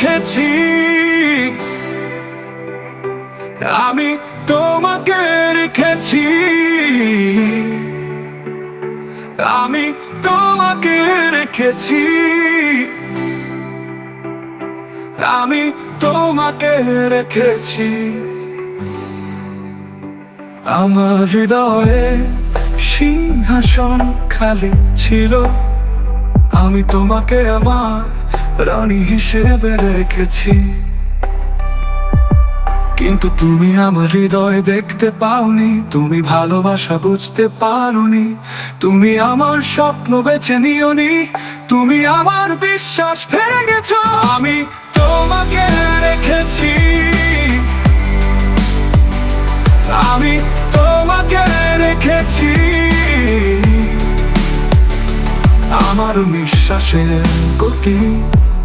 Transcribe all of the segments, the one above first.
রেখেছি, আমি তোমাকে রেখেছি, আমি তোমাকে রেখেছি, আমি তোমাকে রেখেছি। আমার হৃদয়ে সিংহাসন খালি ছিল, আমি তোমাকে আমার রানী হিসেবে রেখেছি। কিন্তু তুমি আমার হৃদয় দেখতে পাওনি, তুমি ভালোবাসা বুঝতে পারোনি, তুমি আমার স্বপ্ন বেছে নিওনি, তুমি আমার বিশ্বাস ভেঙেছো। আমি তোমাকে রেখেছি, আমি তোমাকে রেখেছি, আমার নিঃশ্বাসের গতি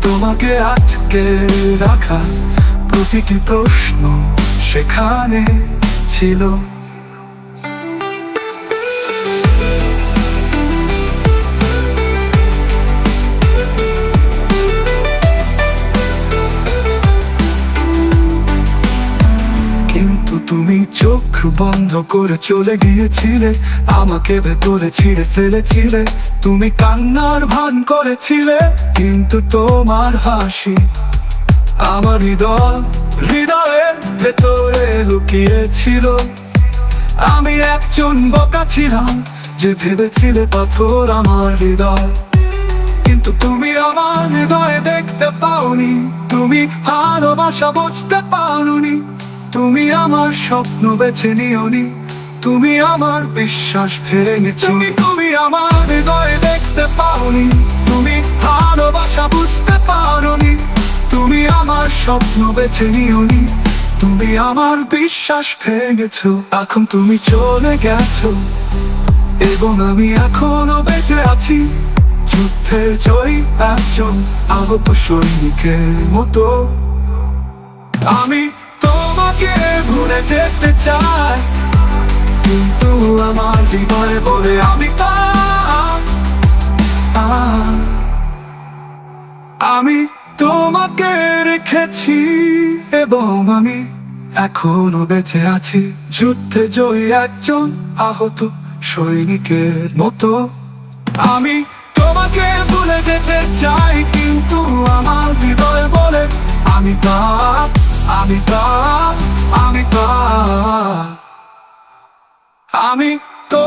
তোমাকে আটকে রাখা, প্রতিটি প্রশ্ন সেখানে ছিল। কিন্তু তুমি চোখ বন্ধ করে চলে গিয়েছিলে, আমাকে ভেতরে ছিঁড়ে ফেলেছিলে, তুমি কান্নার ভান করেছিলে, কিন্তু তোমার হাসি আমার হৃদয়ের ভেতরে লুকিয়েছিল। আমি একজন বোকা ছিলাম যে ভেবেছিলে পাথর আমার হৃদয়, কিন্তু তুমি আমার হৃদয়ে দেখতে পাওনি, তুমি ভালোবাসা বুঝতে পারোনি, তুমি আমার স্বপ্ন বেছে নিওনি, তুমি আমার বিশ্বাস ভেঙেছো। তুমি আমার হৃদয়ে দেখতে পাওনি, তুমি ভালোবাসা বুঝতে পারোনি, তুমি আমার স্বপ্ন বেছে নিওনি, তুমি আমার বিশ্বাস ভেঙেছো। এখন তুমি চলে গেছো এবং আমি এখনো বেঁচে আছি, যুদ্ধের জয়ী একজন আহত সৈনিকের মতো। আমি তোমাকে ভুলে যেতে চাই, কিন্তু আমার হৃদয়ে বলে আমি তোমাকে রেখেছি এবং আমি এখনো বেঁচে আছি, যুদ্ধে জয়ী একজন আহত সৈনিকের মতো। আমি তোমাকে ভুলে যেতে চাই, কিন্তু আমার হৃদয় বলে আমি আমি তো